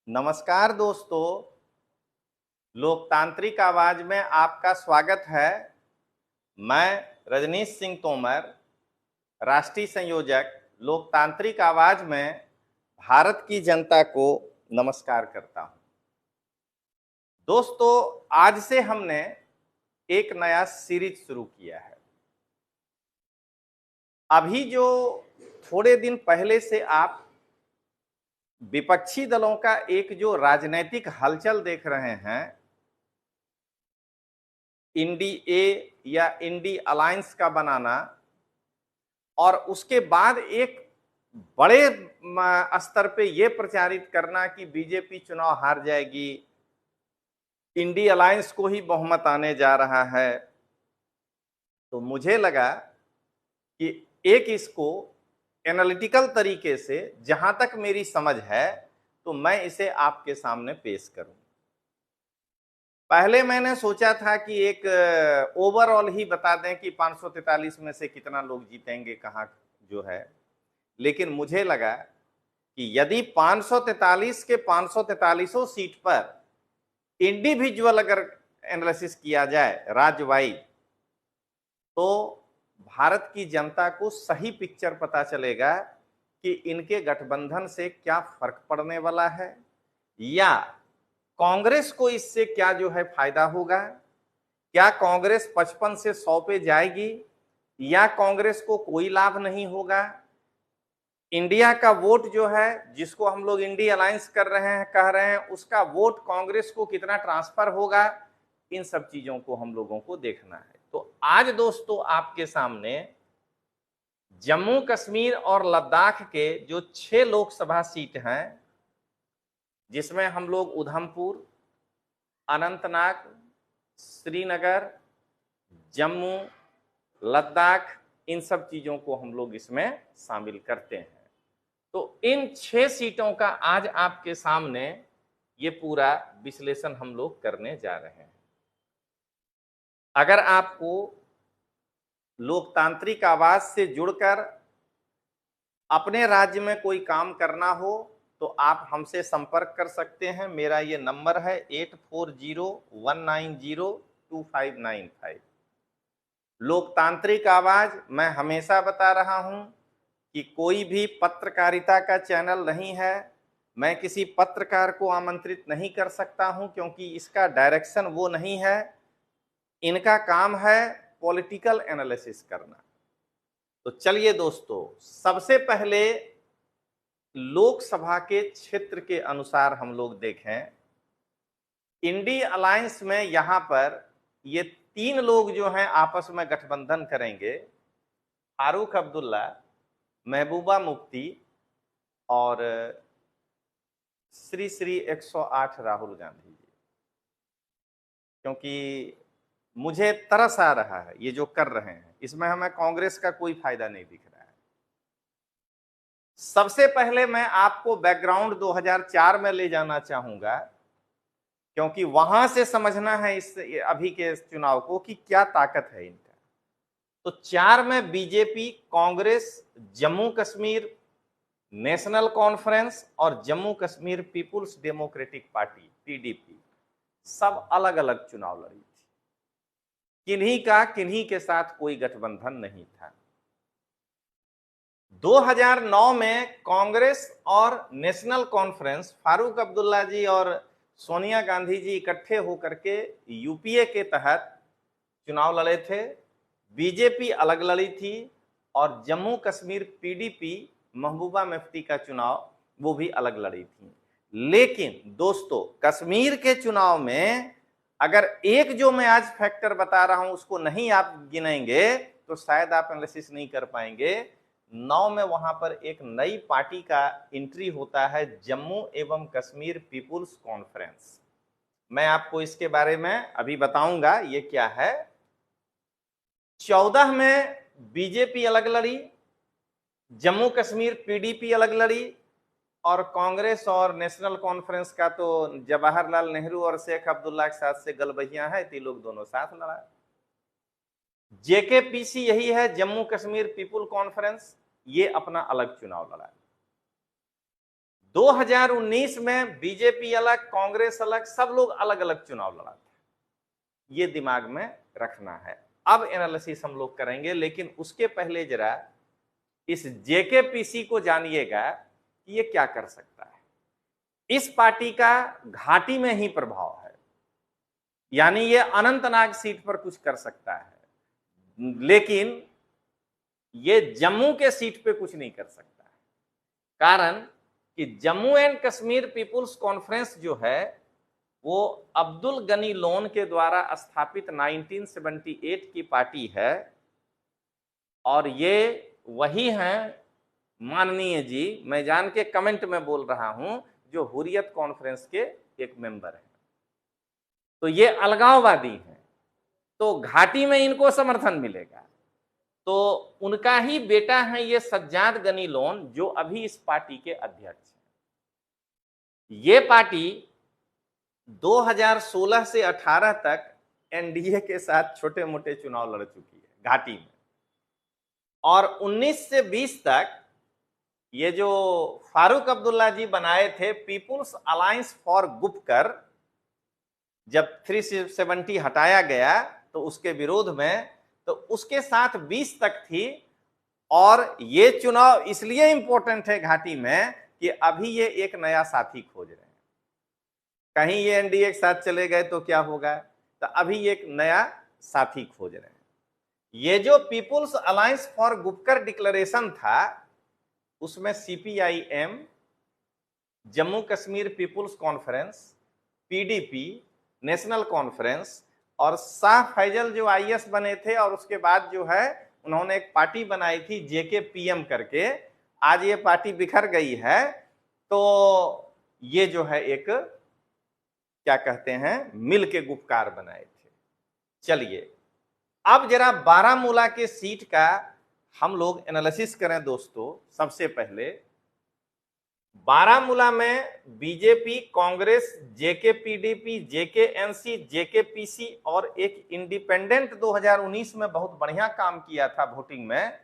नमस्कार दोस्तों, लोकतांत्रिक आवाज में आपका स्वागत है। मैं रजनीश सिंह तोमर, राष्ट्रीय संयोजक लोकतांत्रिक आवाज में भारत की जनता को नमस्कार करता हूं। दोस्तों, आज से हमने एक नया सीरीज शुरू किया है। अभी जो थोड़े दिन पहले से आप विपक्षी दलों का एक जो राजनीतिक हलचल देख रहे हैं, इंडी ए या इंडी अलायंस का बनाना, और उसके बाद एक बड़े स्तर पे ये प्रचारित करना कि बीजेपी चुनाव हार जाएगी, इंडी अलायंस को ही बहुमत आने जा रहा है, तो मुझे लगा कि एक इसको एनालिटिकल तरीके से, जहां तक मेरी समझ है, तो मैं इसे आपके सामने पेश करूं। पहले मैंने सोचा था कि एक ओवरऑल ही बता दें कि 543 में से कितना लोग जीतेंगे, कहाँ जो है, लेकिन मुझे लगा कि यदि 543 के 543 सीट पर इंडिविजुअल अगर एनालिसिस किया जाए राज्य वाइज, तो भारत की जनता को सही पिक्चर पता चलेगा कि इनके गठबंधन से क्या फर्क पड़ने वाला है, या कांग्रेस को इससे क्या जो है फायदा होगा। क्या कांग्रेस 55 से 100 पे जाएगी, या कांग्रेस को कोई लाभ नहीं होगा। इंडिया का वोट जो है, जिसको हम लोग इंडी अलायंस कर रहे हैं, कह रहे हैं, उसका वोट कांग्रेस को कितना ट्रांसफर होगा। इन सब चीजों को हम लोगों को देखना है। तो आज दोस्तों आपके सामने जम्मू कश्मीर और लद्दाख के जो 6 लोकसभा सीट हैं, जिसमें हम लोग उधमपुर, अनंतनाग, श्रीनगर, जम्मू, लद्दाख, इन सब चीजों को हम लोग इसमें शामिल करते हैं। तो इन 6 सीटों का आज आपके सामने ये पूरा विश्लेषण हम लोग करने जा रहे हैं। अगर आपको लोकतांत्रिक आवाज से जुड़कर अपने राज्य में कोई काम करना हो, तो आप हमसे संपर्क कर सकते हैं। मेरा ये नंबर है 8401902595। लोकतांत्रिक आवाज, मैं हमेशा बता रहा हूं कि कोई भी पत्रकारिता का चैनल नहीं है। मैं किसी पत्रकार को आमंत्रित नहीं कर सकता हूं, क्योंकि इसका डायरेक्शन वो नहीं है। इनका काम है पॉलिटिकल एनालिसिस करना। तो चलिए दोस्तों, सबसे पहले लोकसभा के क्षेत्र के अनुसार हम लोग देखें। इंडी अलायंस में यहां पर ये 3 लोग जो हैं आपस में गठबंधन करेंगे, फारूक अब्दुल्ला, महबूबा मुफ्ती और श्री श्री 108 राहुल गांधी जी। क्योंकि मुझे तरस आ रहा है ये जो कर रहे हैं, इसमें हमें कांग्रेस का कोई फायदा नहीं दिख रहा है। सबसे पहले मैं आपको बैकग्राउंड 2004 में ले जाना चाहूंगा, क्योंकि वहां से समझना है इस अभी के चुनाव को कि क्या ताकत है इनका। तो 4 में BJP, Congress, Jammu Kashmir national conference और Jammu Kashmir peoples democratic party PDP सब अलग अलग चुनाव लड़ी थी। किन्हीं के साथ कोई गठबंधन नहीं था। 2009 में कांग्रेस और नेशनल कॉन्फ्रेंस, फारूक अब्दुल्ला जी और सोनिया गांधी जी इकट्ठे होकर के यूपीए के तहत चुनाव लड़े थे। बीजेपी अलग लड़ी थी, और जम्मू कश्मीर पीडीपी महबूबा मुफ्ती का चुनाव वो भी अलग लड़ी थी। लेकिन दोस्तों, कश्मीर के चुनाव में अगर एक जो मैं आज फैक्टर बता रहा हूं उसको नहीं आप गिनेंगे, तो शायद आप एनालिसिस नहीं कर पाएंगे। 9 में वहां पर एक नई पार्टी का एंट्री होता है, जम्मू एवं कश्मीर पीपुल्स कॉन्फ्रेंस। मैं आपको इसके बारे में अभी बताऊंगा ये क्या है। 14 में बीजेपी अलग लड़ी, जम्मू कश्मीर पीडीपी अलग लड़ी, और कांग्रेस और नेशनल कॉन्फ्रेंस का तो जवाहरलाल नेहरू और शेख अब्दुल्ला के साथ से गलबहियां है, तो लोग दोनों साथ लड़ा। जेकेपीसी यही है, जम्मू कश्मीर पीपुल कॉन्फ्रेंस, ये अपना अलग चुनाव लड़ा। 2019 में बीजेपी अलग, कांग्रेस अलग, सब लोग अलग अलग चुनाव लड़ा था। ये दिमाग में रखना है। अब एनालिसिस हम लोग करेंगे, लेकिन उसके पहले जरा इस जेकेपीसी को जानिएगा कि ये क्या कर सकता है। इस पार्टी का घाटी में ही प्रभाव है, यानी ये अनंतनाग सीट पर कुछ कर सकता है, लेकिन ये जम्मू के सीट पे कुछ नहीं कर सकता है। कारण कि जम्मू एंड कश्मीर पीपुल्स कॉन्फ्रेंस जो है वो अब्दुल गनी लोन के द्वारा स्थापित 1978 की पार्टी है, और ये वही हैं माननीय जी, मैं जान के कमेंट में बोल रहा हूं, जो हुर्रियत कॉन्फ्रेंस के एक मेंबर हैं। तो ये अलगाववादी हैं, तो घाटी में इनको समर्थन मिलेगा। तो उनका ही बेटा है ये सज्जाद गनी लोन, जो अभी इस पार्टी के अध्यक्ष हैं। ये पार्टी 2016 से 18 तक एनडीए के साथ छोटे मोटे चुनाव लड़ चुकी है घाटी में, और 19 से 20 तक ये जो फारूक अब्दुल्ला जी बनाए थे पीपुल्स अलायंस फॉर गुपकर, जब 370 हटाया गया तो उसके विरोध में, तो उसके साथ 20 तक थी। और ये चुनाव इसलिए इंपॉर्टेंट है घाटी में कि अभी ये एक नया साथी खोज रहे हैं। कहीं ये एनडीए के साथ चले गए तो क्या होगा, तो अभी एक नया साथी खोज रहे हैं। ये जो पीपुल्स अलायंस फॉर गुपकर डिक्लेरेशन था, उसमें CPIM, Jammu Kashmir Peoples Conference, PDP, National conference और शाह फैजल जो आईएएस बने थे, और उसके बाद जो है उन्होंने एक पार्टी बनाई थी जेकेपीएम करके, आज ये पार्टी बिखर गई है। तो ये जो है एक क्या कहते हैं मिल के गुपकार बनाए थे। चलिए अब जरा बारामूला के सीट का हम लोग एनालिसिस करें दोस्तों। सबसे पहले बारामूला में बीजेपी, कांग्रेस, जेकेपीडीपी, जेकेएनसी, जेकेपीसी और एक इंडिपेंडेंट 2019 में बहुत बढ़िया काम किया था वोटिंग में,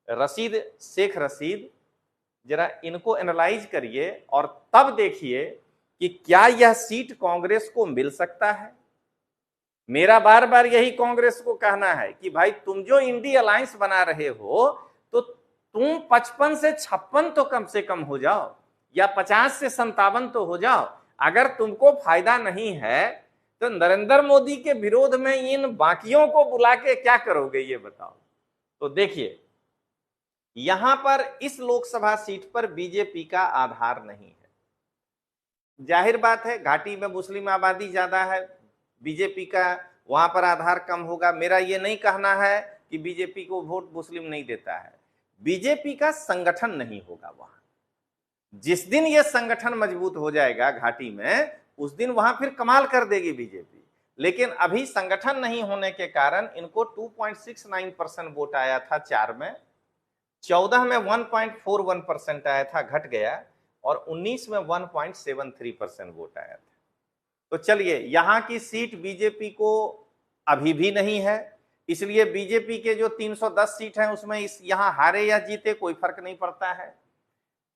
रशीद, शेख रशीद। जरा इनको एनालाइज करिए और तब देखिए कि क्या यह सीट कांग्रेस को मिल सकता है। मेरा बार बार यही कांग्रेस को कहना है कि भाई तुम जो इंडी अलायंस बना रहे हो, तो तुम 55 से 56 तो कम से कम हो जाओ, या 50 से 57 तो हो जाओ। अगर तुमको फायदा नहीं है तो नरेंद्र मोदी के विरोध में इन बाकियों को बुला के क्या करोगे, ये बताओ। तो देखिए यहां पर इस लोकसभा सीट पर बीजेपी का आधार नहीं है। जाहिर बात है घाटी में मुस्लिम आबादी ज्यादा है, बीजेपी का वहां पर आधार कम होगा। मेरा ये नहीं कहना है कि बीजेपी को वोट मुस्लिम नहीं देता है, बीजेपी का संगठन नहीं होगा वहां। जिस दिन ये संगठन मजबूत हो जाएगा घाटी में, उस दिन वहां फिर कमाल कर देगी बीजेपी। लेकिन अभी संगठन नहीं होने के कारण इनको 2.69% वोट आया था 4 में, 14 में 1.41% आया था, घट गया, और 19 में 1.73% वोट आया था। तो चलिए यहां की सीट बीजेपी को अभी भी नहीं है, इसलिए बीजेपी के जो 310 सीट हैं उसमें यहां हारे या जीते कोई फर्क नहीं पड़ता है।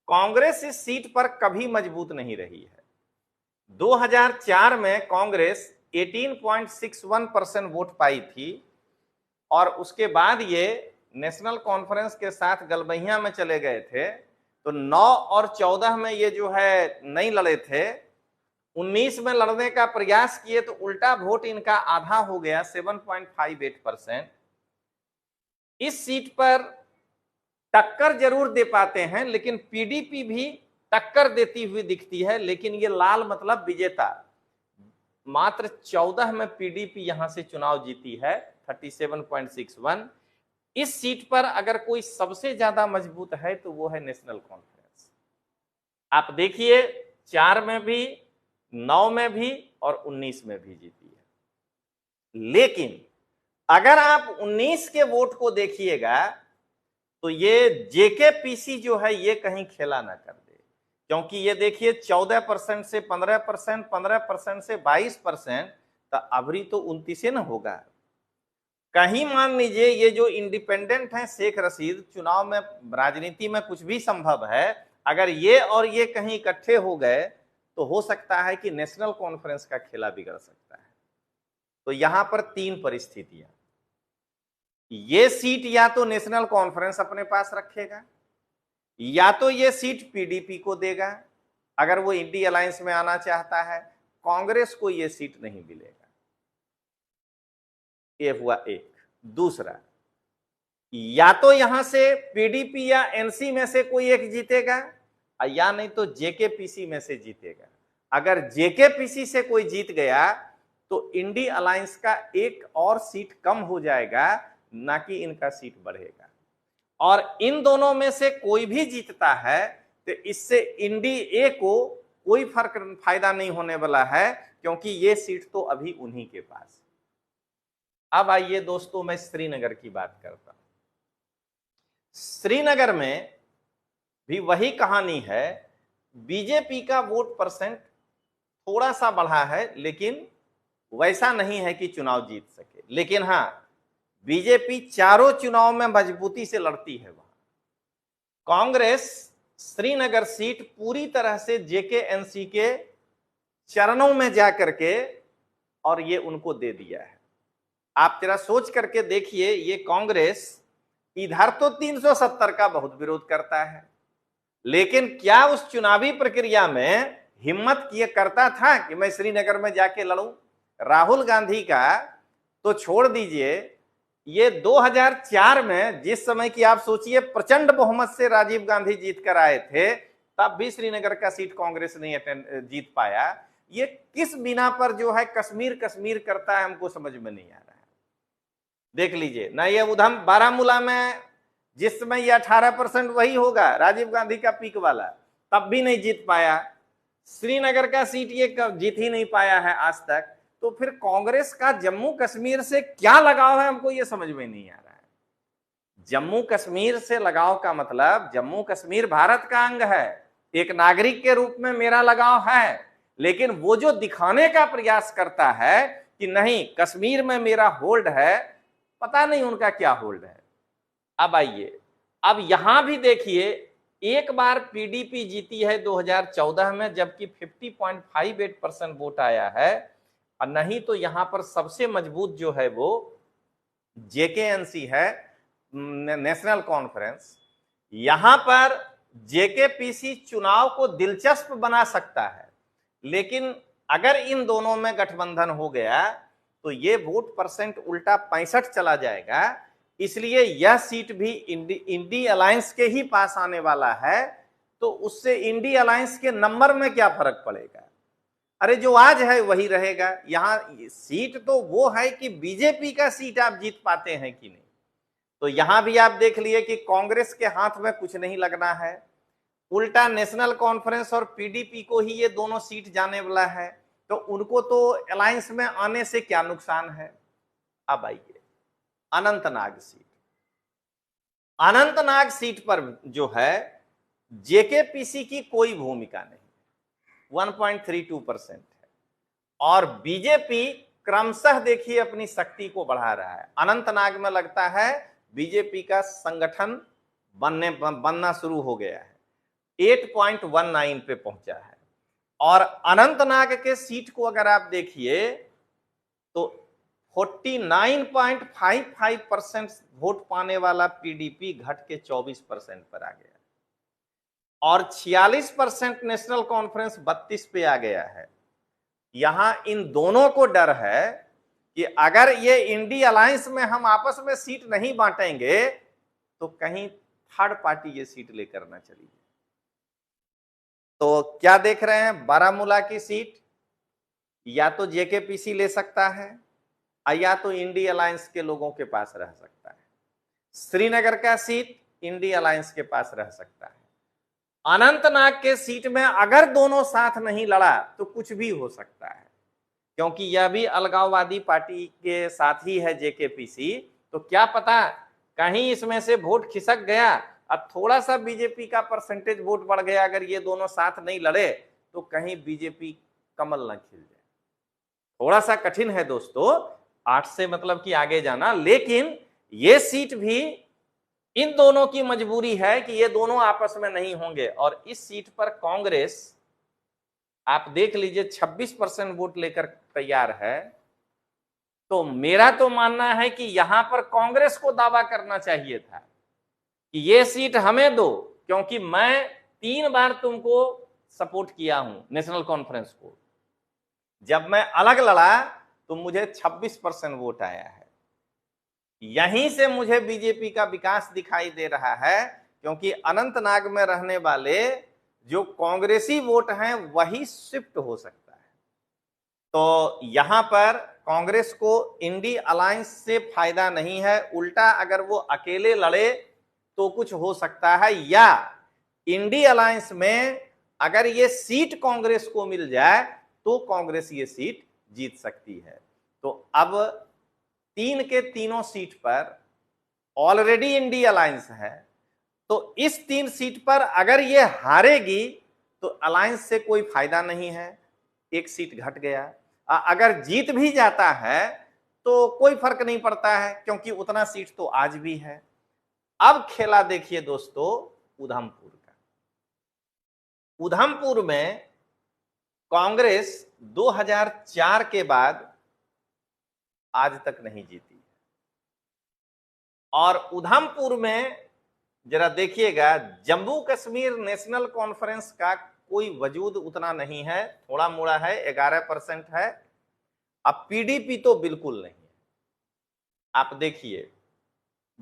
कांग्रेस इस सीट पर कभी मजबूत नहीं रही है। 2004 में कांग्रेस 18.61% वोट पाई थी, और उसके बाद ये नेशनल कॉन्फ्रेंस के साथ गलबहिया में चले गए थे। तो 9 और 14 में ये जो है नहीं लड़े थे, 19 में लड़ने का प्रयास किए तो उल्टा वोट इनका आधा हो गया, 7.58%। इस सीट पर टक्कर जरूर दे पाते हैं, लेकिन पीडीपी भी टक्कर देती हुई दिखती है, लेकिन ये लाल मतलब विजेता। मात्र 14 में पीडीपी यहां से चुनाव जीती है, 37.61। इस सीट पर अगर कोई सबसे ज्यादा मजबूत है तो वो है नेशनल कॉन्फ्रेंस। आप देखिए 4 में भी, 9 में भी और 19 में भी जीती है। लेकिन अगर आप 19 के वोट को देखिएगा तो ये जेकेपीसी जो है ये कहीं खेला ना कर दे, क्योंकि ये देखिए 14% से 15%, 15% से 22%, तो अबरी तो 29 न होगा। कहीं मान लीजिए ये जो इंडिपेंडेंट हैं शेख रशीद, चुनाव में राजनीति में कुछ भी संभव है, अगर ये और ये कहीं इकट्ठे हो गए तो हो सकता है कि नेशनल कॉन्फ्रेंस का खेला बिगड़ सकता है। तो यहां पर तीन परिस्थितियां, ये सीट या तो नेशनल कॉन्फ्रेंस अपने पास रखेगा, या तो ये सीट पीडीपी को देगा अगर वो इंडी अलायंस में आना चाहता है, कांग्रेस को ये सीट नहीं मिलेगा। ये हुआ एक। दूसरा, या तो यहां से पीडीपी या एनसी में से कोई एक जीतेगा, या नहीं तो जेकेपीसी में से जीतेगा। अगर जेकेपीसी से कोई जीत गया तो इंडी अलायंस का एक और सीट कम हो जाएगा, ना कि इनका सीट बढ़ेगा। और इन दोनों में से कोई भी जीतता है तो इससे इंडी ए को कोई फायदा नहीं होने वाला है, क्योंकि ये सीट तो अभी उन्हीं के पास। अब आइए दोस्तों, मैं श्रीनगर की बात करता हूं। श्रीनगर में भी वही कहानी है, बीजेपी का वोट परसेंट थोड़ा सा बढ़ा है, लेकिन वैसा नहीं है कि चुनाव जीत सके। लेकिन हां, बीजेपी चारों चुनाव में मजबूती से लड़ती है। वहां कांग्रेस श्रीनगर सीट पूरी तरह से जेकेएनसी के चरणों में जाकर के और ये उनको दे दिया है। आप जरा सोच करके देखिए, ये कांग्रेस इधर तो 370 का बहुत विरोध करता है, लेकिन क्या उस चुनावी प्रक्रिया में हिम्मत किए करता था कि मैं श्रीनगर में जाके लड़ूं? राहुल गांधी का तो छोड़ दीजिए, ये 2004 में जिस समय की आप सोचिए प्रचंड बहुमत से राजीव गांधी जीत कर आए थे, तब भी श्रीनगर का सीट कांग्रेस नहीं जीत पाया। ये किस बिना पर जो है कश्मीर कश्मीर करता है, हमको समझ में नहीं आ रहा है। देख लीजिए ना, ये उधम बारामूला में जिस समय ये 18% वही होगा राजीव गांधी का पीक वाला, तब भी नहीं जीत पाया। श्रीनगर का सीट ये जीत ही नहीं पाया है आज तक। तो फिर कांग्रेस का जम्मू कश्मीर से क्या लगाव है, हमको ये समझ में नहीं आ रहा है। जम्मू कश्मीर से लगाव का मतलब, जम्मू कश्मीर भारत का अंग है, एक नागरिक के रूप में मेरा लगाव है, लेकिन वो जो दिखाने का प्रयास करता है कि नहीं कश्मीर में मेरा होल्ड है, पता नहीं उनका क्या होल्ड है। अब आइए, अब यहां भी देखिए, एक बार पीडीपी जीती है 2014 में, जबकि 50.58% वोट आया है, और नहीं तो यहां पर सबसे मजबूत जो है वो जेकेएनसी है, नेशनल कॉन्फ्रेंस। यहां पर जेकेपीसी चुनाव को दिलचस्प बना सकता है, लेकिन अगर इन दोनों में गठबंधन हो गया तो ये वोट परसेंट उल्टा 65 चला जाएगा। इसलिए यह सीट भी इंडी अलायंस के ही पास आने वाला है। तो उससे इंडी अलायंस के नंबर में क्या फर्क पड़ेगा? अरे जो आज है वही रहेगा। यहां सीट तो वो है कि बीजेपी का सीट आप जीत पाते हैं कि नहीं। तो यहां भी आप देख लिए कि कांग्रेस के हाथ में कुछ नहीं लगना है, उल्टा नेशनल कॉन्फ्रेंस और पीडीपी को ही ये दोनों सीट जाने वाला है। तो उनको तो अलायंस में आने से क्या नुकसान है। अब आइए अनंतनाग सीट। अनंतनाग सीट पर जो है जेकेपीसी की कोई भूमिका नहीं, 1.32% है, और बीजेपी क्रमशः देखिए अपनी शक्ति को बढ़ा रहा है। अनंतनाग में लगता है बीजेपी का संगठन बनना शुरू हो गया है, 8.19 पे पहुंचा है। और अनंतनाग के सीट को अगर आप देखिए तो 49.55% वोट पाने वाला पीडीपी घट के 24% पर आ गया, और 46% नेशनल कॉन्फ्रेंस 32 पे आ गया है। यहां इन दोनों को डर है कि अगर ये इंडी अलायंस में हम आपस में सीट नहीं बांटेंगे तो कहीं थर्ड पार्टी ये सीट लेकर ना चली जाए। तो क्या देख रहे हैं, बारामूला की सीट या तो जेकेपीसी ले सकता है, या तो इंडी अलायंस के लोगों के पास रह सकता है। श्रीनगर का सीट इंडी अलायंस के पास रह सकता है। अनंतनाग के सीट में अगर दोनों साथ नहीं लड़ा तो कुछ भी हो सकता है, क्योंकि यह भी अलगाववादी पार्टी के साथ ही है जेकेपीसी। तो क्या पता कहीं इसमें से वोट खिसक गया, अब थोड़ा सा बीजेपी का परसेंटेज वोट बढ़ गया, अगर ये दोनों साथ नहीं लड़े तो कहीं बीजेपी कमल ना खिल जाए। थोड़ा सा कठिन है दोस्तों 8 से मतलब कि आगे जाना, लेकिन ये सीट भी इन दोनों की मजबूरी है कि ये दोनों आपस में नहीं होंगे, और इस सीट पर कांग्रेस आप देख लीजिए 26% वोट लेकर तैयार है। तो मेरा तो मानना है कि यहां पर कांग्रेस को दावा करना चाहिए था कि ये सीट हमें दो, क्योंकि मैं 3 बार तुमको सपोर्ट किया हूं नेशनल कॉन्फ्रेंस को। जब मैं अलग लड़ा तो मुझे 26% वोट आया है। यहीं से मुझे बीजेपी का विकास दिखाई दे रहा है, क्योंकि अनंतनाग में रहने वाले जो कांग्रेसी वोट हैं वही शिफ्ट हो सकता है। तो यहां पर कांग्रेस को इंडी अलायंस से फायदा नहीं है, उल्टा अगर वो अकेले लड़े तो कुछ हो सकता है, या इंडी अलायंस में अगर ये सीट कांग्रेस को मिल जाए तो कांग्रेस ये सीट जीत सकती है। तो अब 3 के तीनों सीट पर ऑलरेडी इंडी अलायंस है, तो इस 3 सीट पर अगर ये हारेगी तो अलायंस से कोई फायदा नहीं है, एक सीट घट गया। अगर जीत भी जाता है तो कोई फर्क नहीं पड़ता है, क्योंकि उतना सीट तो आज भी है। अब खेला देखिए दोस्तों उधमपुर का। उधमपुर में कांग्रेस 2004 के बाद आज तक नहीं जीती, और उधमपुर में जरा देखिएगा जम्मू कश्मीर नेशनल कॉन्फ्रेंस का कोई वजूद उतना नहीं है, थोड़ा मोड़ा है, 11% है। अब पीडीपी तो बिल्कुल नहीं है। आप देखिए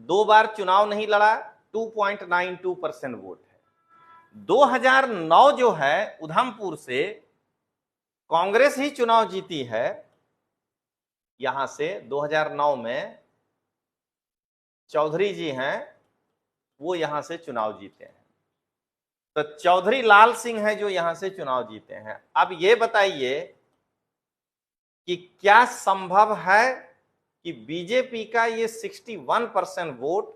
2 बार चुनाव नहीं लड़ा, 2.92% वोट है। 2009 जो है उधमपुर से कांग्रेस ही चुनाव जीती है। यहां से 2009 में चौधरी जी हैं, वो यहां से चुनाव जीते हैं। तो चौधरी लाल सिंह है जो यहां से चुनाव जीते हैं। अब ये बताइए कि क्या संभव है कि बीजेपी का ये 61% वोट,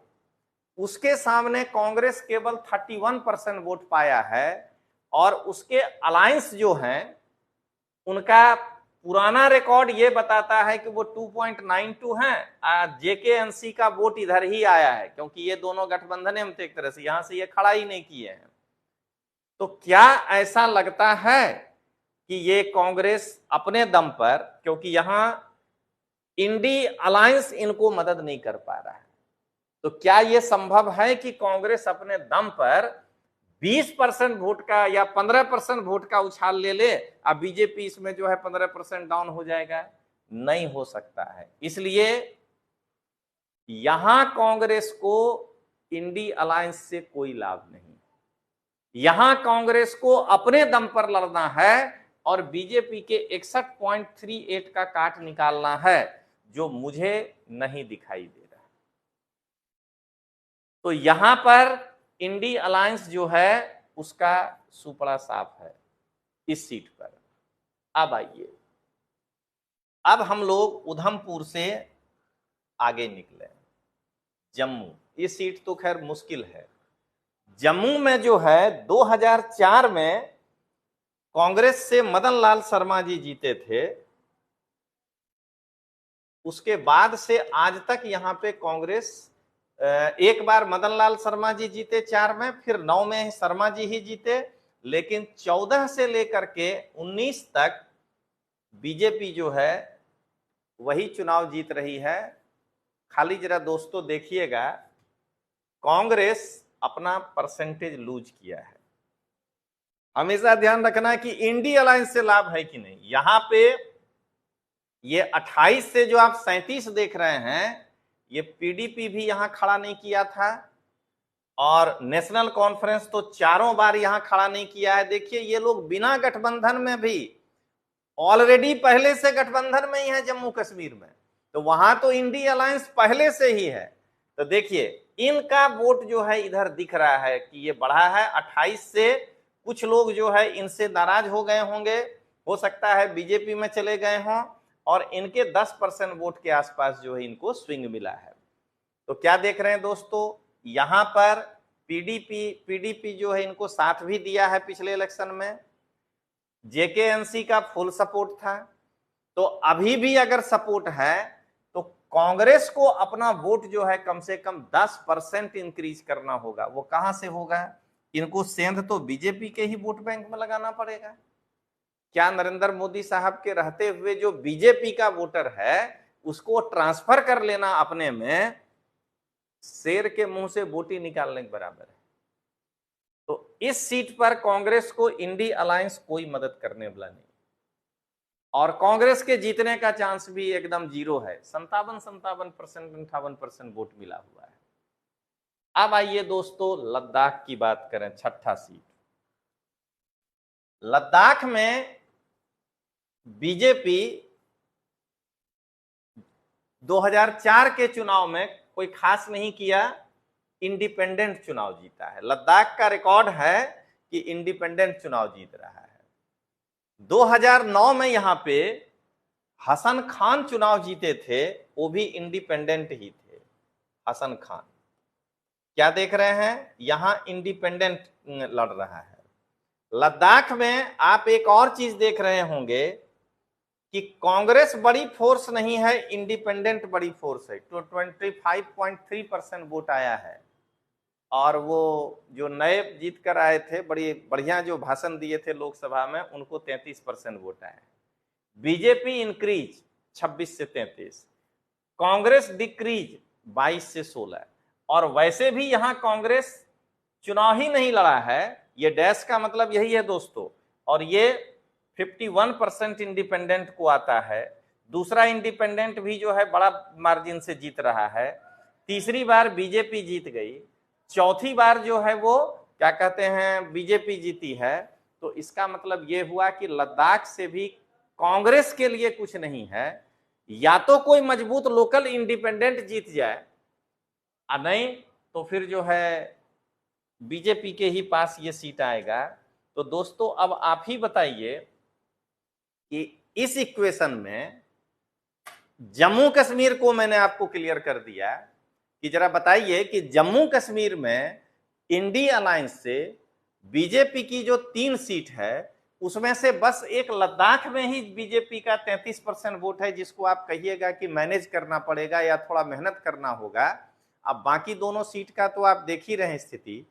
उसके सामने कांग्रेस केवल 31% वोट पाया है, और उसके अलायंस जो हैं उनका पुराना रिकॉर्ड ये बताता है कि वो 2.92 हैं। जेकेएनसी का वोट इधर ही आया है, क्योंकि ये दोनों गठबंधन में थे एक तरह से, यहां से ये खड़ा ही नहीं किए हैं। तो क्या ऐसा लगता है कि ये कांग्रेस अपने दम पर, क्योंकि यहां इंडी अलायंस इनको मदद नहीं कर पा रहा है, तो क्या यह संभव है कि कांग्रेस अपने दम पर 20% वोट का या 15% वोट का उछाल ले ले, अब बीजेपी इसमें जो है 15% डाउन हो जाएगा? नहीं हो सकता है। इसलिए यहां कांग्रेस को इंडी अलायंस से कोई लाभ नहीं। यहां कांग्रेस को अपने दम पर लड़ना है और बीजेपी के 61.38 का काट निकालना है, जो मुझे नहीं दिखाई दे रहा। तो यहां पर इंडी अलायंस जो है उसका सुपड़ा साफ है इस सीट पर। अब आइए, अब हम लोग उधमपुर से आगे निकले। जम्मू, ये सीट तो खैर मुश्किल है। जम्मू में जो है 2004 में कांग्रेस से मदन लाल शर्मा जी जीते थे। उसके बाद से आज तक यहां पे कांग्रेस, एक बार मदन लाल शर्मा जी जीते 4 में, फिर 9 में शर्मा जी ही जीते, लेकिन 14 से लेकर के 19 तक बीजेपी जो है वही चुनाव जीत रही है। खाली जरा दोस्तों देखिएगा, कांग्रेस अपना परसेंटेज लूज किया है। हमेशा ध्यान रखना कि इंडी अलायंस से लाभ है कि नहीं। यहां पे ये 28 से जो आप 37 देख रहे हैं, ये पीडीपी भी यहां खड़ा नहीं किया था, और नेशनल कॉन्फ्रेंस तो 4 बार यहां खड़ा नहीं किया है। देखिए ये लोग बिना गठबंधन में भी ऑलरेडी पहले से गठबंधन में ही है जम्मू कश्मीर में, तो वहां तो इंडी अलायंस पहले से ही है। तो देखिए इनका वोट जो है इधर दिख रहा है कि ये बढ़ा है 28 से। कुछ लोग जो है इनसे नाराज हो गए होंगे, हो सकता है बीजेपी में चले गए हों, और इनके 10% वोट के आसपास जो है इनको स्विंग मिला है। तो क्या देख रहे हैं दोस्तों, यहां पर पीडीपी जो है इनको साथ भी दिया है पिछले इलेक्शन में। जेकेएनसी का फुल सपोर्ट था, तो अभी भी अगर सपोर्ट है तो कांग्रेस को अपना वोट जो है कम से कम 10% इंक्रीज करना होगा। वो कहां से होगा? इनको सेंध तो बीजेपी के ही वोट बैंक में लगाना पड़ेगा। क्या नरेंद्र मोदी साहब के रहते हुए जो बीजेपी का वोटर है उसको ट्रांसफर कर लेना अपने में शेर के मुंह से बोटी निकालने के बराबर है। तो इस सीट पर कांग्रेस को इंडी अलायंस कोई मदद करने वाला नहीं, और कांग्रेस के जीतने का चांस भी एकदम जीरो है। 57% वोट मिला हुआ है। अब आइए दोस्तों लद्दाख की बात करें, छठा सीट। लद्दाख में बीजेपी 2004 के चुनाव में कोई खास नहीं किया, इंडिपेंडेंट चुनाव जीता है। लद्दाख का रिकॉर्ड है कि इंडिपेंडेंट चुनाव जीत रहा है। 2009 में यहां पे हसन खान चुनाव जीते थे, वो भी इंडिपेंडेंट ही थे। हसन खान क्या देख रहे हैं, यहां इंडिपेंडेंट लड़ रहा है। लद्दाख में आप एक और चीज देख रहे होंगे कि कांग्रेस बड़ी फोर्स नहीं है, इंडिपेंडेंट बड़ी फोर्स है। तो 25.3% वोट आया है, और वो जो नए जीत कर आए थे, बड़ी बढ़िया जो भाषण दिए थे लोकसभा में, उनको 33% वोट आया। बीजेपी इंक्रीज 26 से 33, कांग्रेस डिक्रीज 22 से 16। और वैसे भी यहां कांग्रेस चुनाव ही नहीं लड़ा है, ये डैश का मतलब यही है दोस्तों। और ये 51% इंडिपेंडेंट को आता है। दूसरा इंडिपेंडेंट भी जो है बड़ा मार्जिन से जीत रहा है। तीसरी बार बीजेपी जीत गई, चौथी बार जो है वो क्या कहते हैं बीजेपी जीती है। तो इसका मतलब ये हुआ कि लद्दाख से भी कांग्रेस के लिए कुछ नहीं है। या तो कोई मजबूत लोकल इंडिपेंडेंट जीत जाए, नहीं तो फिर जो है बीजेपी के ही पास ये सीट आएगा। तो दोस्तों अब आप ही बताइए कि इस इक्वेशन में जम्मू कश्मीर को मैंने आपको क्लियर कर दिया कि जरा बताइए कि जम्मू कश्मीर में इंडी अलायंस से बीजेपी की जो 3 सीट है उसमें से बस एक लद्दाख में ही बीजेपी का 33% वोट है, जिसको आप कहिएगा कि मैनेज करना पड़ेगा या थोड़ा मेहनत करना होगा। अब बाकी दोनों सीट का तो आप देख ही रहे स्थिति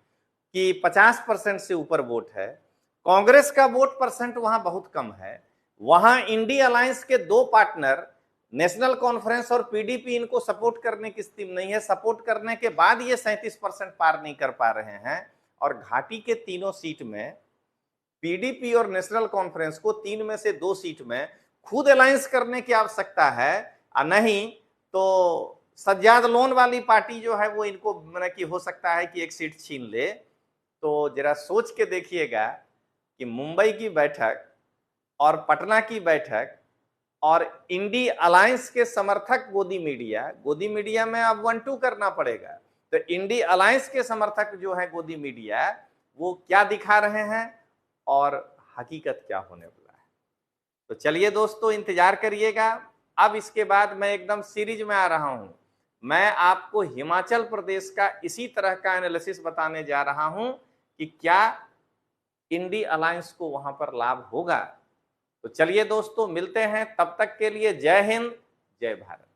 कि 50% से ऊपर वोट है। कांग्रेस का वोट परसेंट वहां बहुत कम है। वहां इंडी अलायंस के 2 पार्टनर नेशनल कॉन्फ्रेंस और पीडीपी इनको सपोर्ट करने की स्थिति नहीं है। सपोर्ट करने के बाद ये 37% पार नहीं कर पा रहे हैं। और घाटी के तीनों सीट में पीडीपी और नेशनल कॉन्फ्रेंस को 3 में से 2 सीट में खुद अलायंस करने की आवश्यकता है, नहीं तो सज्जाद लोन वाली पार्टी जो है वो इनको मतलब कि हो सकता है कि एक सीट छीन ले। तो जरा सोच के देखिएगा कि मुंबई की बैठक और पटना की बैठक और इंडी अलायंस के समर्थक गोदी मीडिया में अब 1-2 करना पड़ेगा। तो इंडी अलायंस के समर्थक जो है गोदी मीडिया, वो क्या दिखा रहे हैं और हकीकत क्या होने वाला है। तो चलिए दोस्तों इंतजार करिएगा। अब इसके बाद मैं एकदम सीरीज में आ रहा हूं। मैं आपको हिमाचल प्रदेश का इसी तरह का एनालिसिस बताने जा रहा हूं कि क्या इंडी अलायंस को वहां पर लाभ होगा। तो चलिए दोस्तों मिलते हैं, तब तक के लिए जय हिंद, जय भारत।